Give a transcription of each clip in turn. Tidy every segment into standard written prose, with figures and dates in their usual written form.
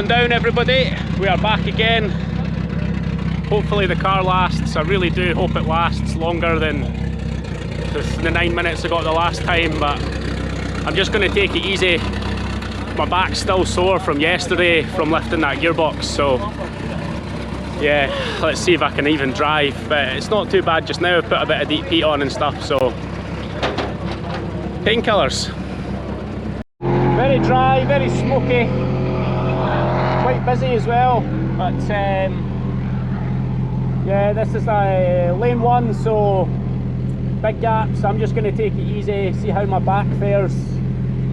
going down, everybody. We are back again. Hopefully the car lasts. I really do hope it lasts longer than the 9 minutes I got the last time, but I'm just going to take it easy. My back's still sore from yesterday from lifting that gearbox, so yeah, let's see if I can even drive. But it's not too bad just now. I've put a bit of deep heat on and stuff, so painkillers. Very dry, very smoky, quite busy as well, but yeah, this is lane 1, so big gaps. I'm just going to take it easy, see how my back fares,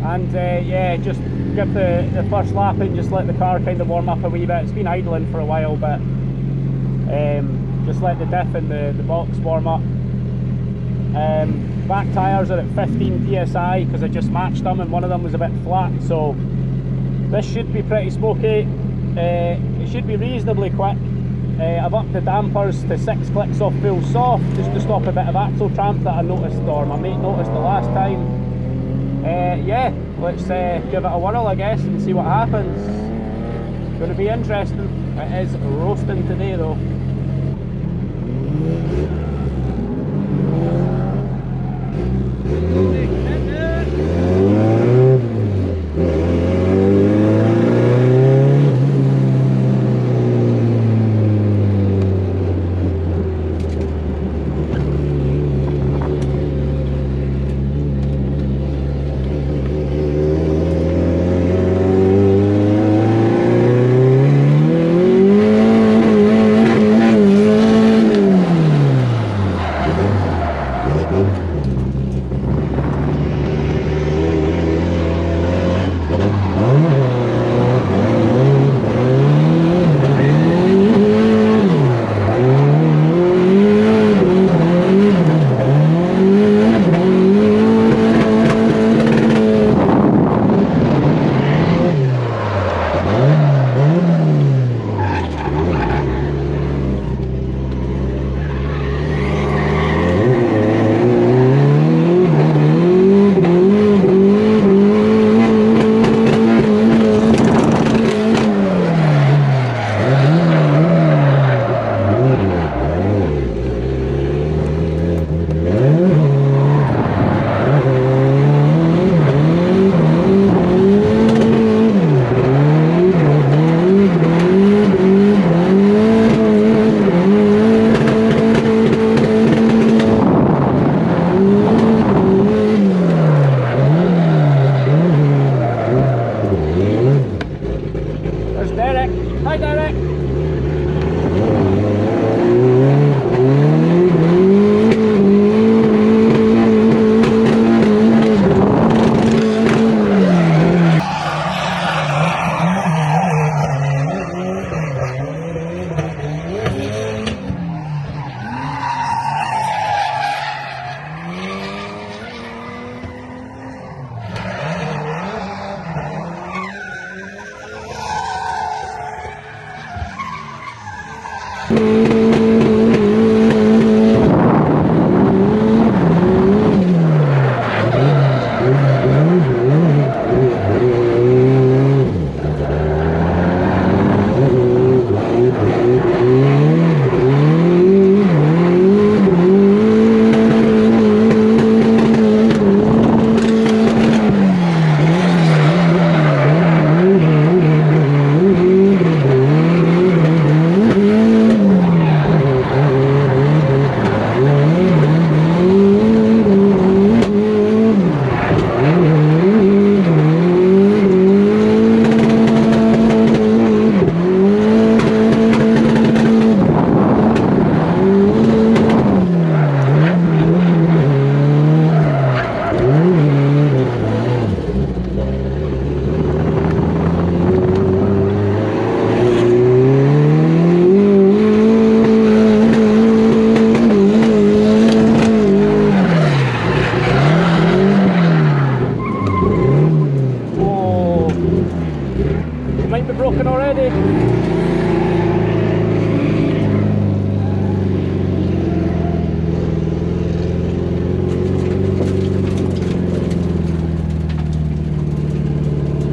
and yeah, just give the first lap and just let the car kind of warm up a wee bit. It's been idling for a while, but just let the diff and the box warm up. Back tyres are at 15 psi because I just matched them and one of them was a bit flat, so this should be pretty smoky. It should be reasonably quick. I've upped the dampers to 6 clicks off full soft just to stop a bit of axle tramp that I noticed, or my mate noticed the last time. Yeah, let's give it a whirl, I guess, and see what happens. It's going to be interesting. It is roasting today though.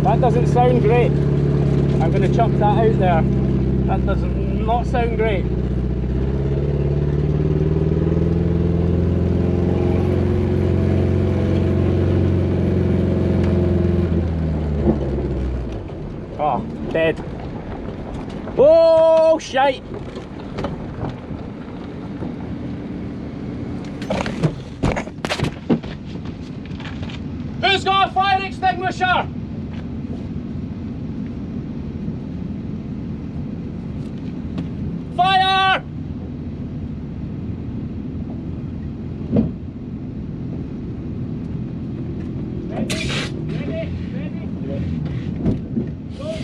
That doesn't sound great. I'm going going to chuck that out there. That does not sound great. Oh, dead. Oh, shite! Who's got a fire extinguisher? Fire! Ready? Go!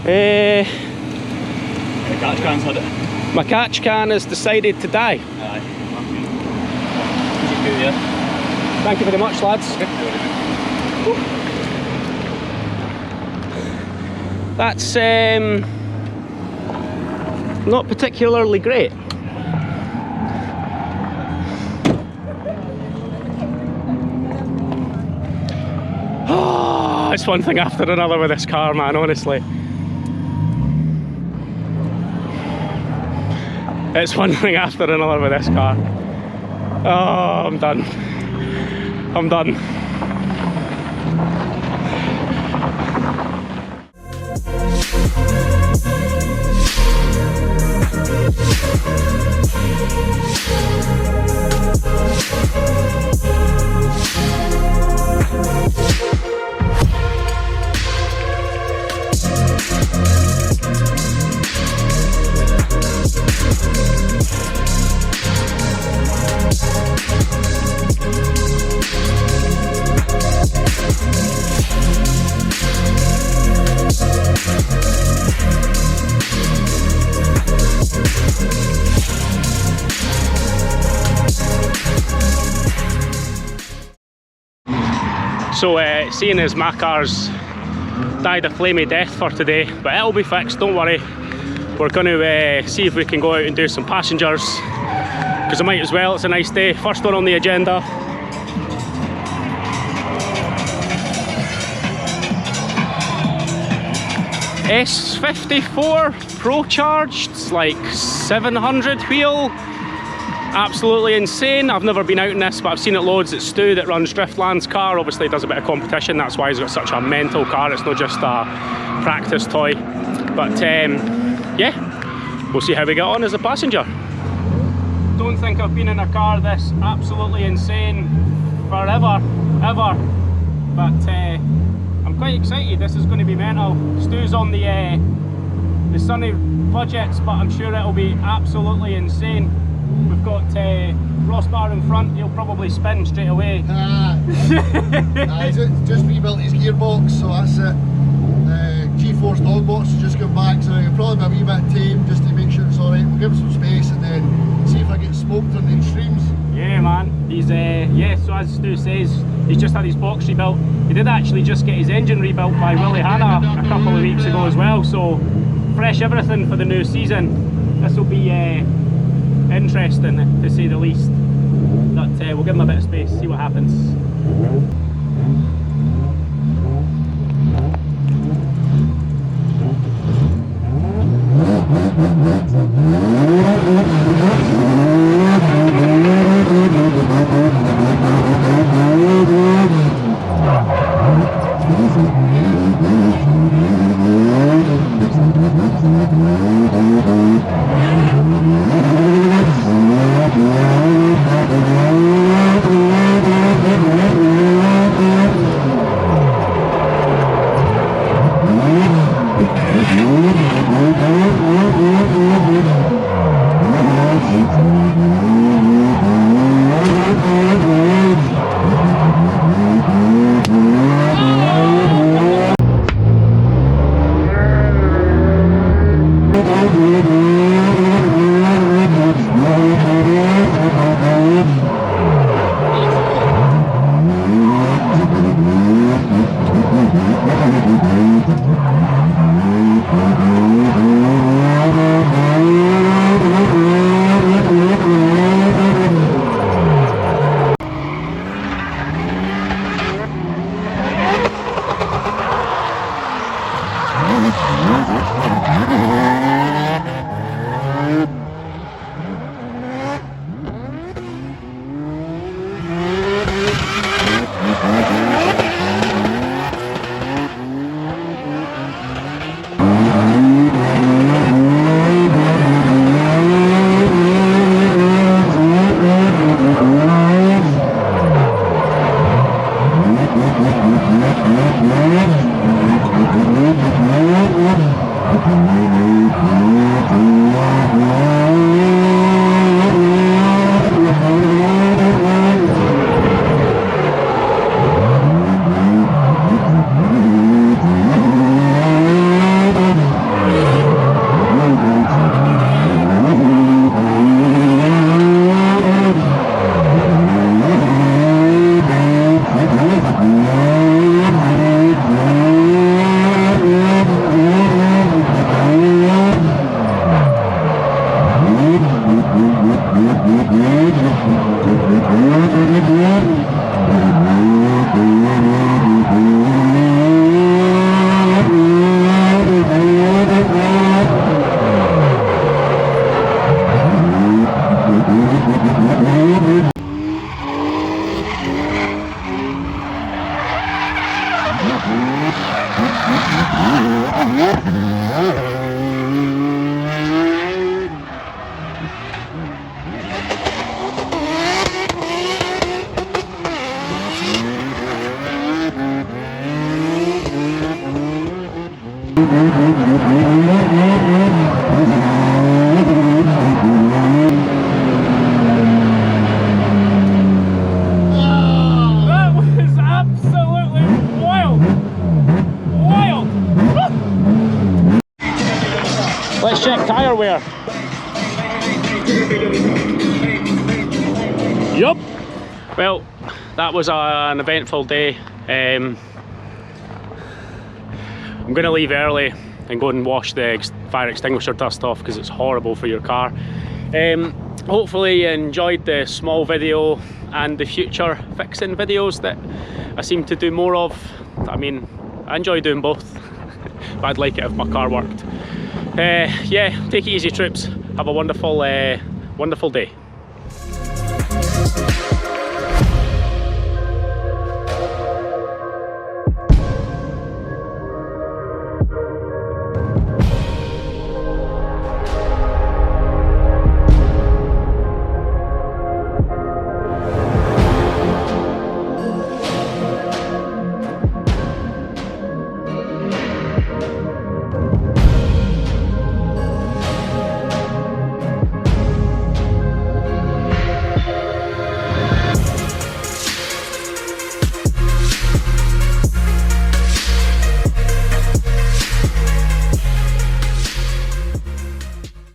The catch can's had it. My catch can has decided to die. Aye. Yeah. Thank you very much, lads. That's not particularly great. Oh, it's one thing after another with this car, man, honestly. It's one thing after another with this car. Oh, I'm done. I'm done. So seeing as my car's died a flamey death for today, but it'll be fixed, don't worry. We're going to see if we can go out and do some passengers, because I might as well, it's a nice day. First one on the agenda. S54 Pro charged, it's like 700 wheel. Absolutely insane. I've never been out in this, but I've seen it loads. It's Stu that runs Driftland's car. Obviously does a bit of competition, that's why he's got such a mental car. It's not just a practice toy. But yeah, we'll see how we get on as a passenger. Don't think I've been in a car this absolutely insane forever, ever. But I'm quite excited. This is going to be mental. Stu's on the sunny budgets, but I'm sure it'll be absolutely insane. We've got Ross Bar in front, he'll probably spin straight away. He's just rebuilt his gearbox, so that's it. G-Force dog box has just come back, so he'll probably be a wee bit tame just to make sure it's alright. We'll give him some space and then see if I get smoked on the extremes. Yeah, man. He's yeah, so as Stu says, he's just had his box rebuilt. He did actually just get his engine rebuilt by Willie Hanna a couple of weeks ago as well, so fresh everything for the new season. This will be interesting, to say the least, but we'll give him a bit of space, see what happens. That was absolutely wild! Wild! Let's check tyre wear. Yup. Well, that was an eventful day. I'm going to leave early and go and wash the fire extinguisher dust off because it's horrible for your car. Hopefully you enjoyed the small video and the future fixing videos that I seem to do more of. I mean, I enjoy doing both, but I'd like it if my car worked. Yeah, take it easy, troops. Have a wonderful, wonderful day.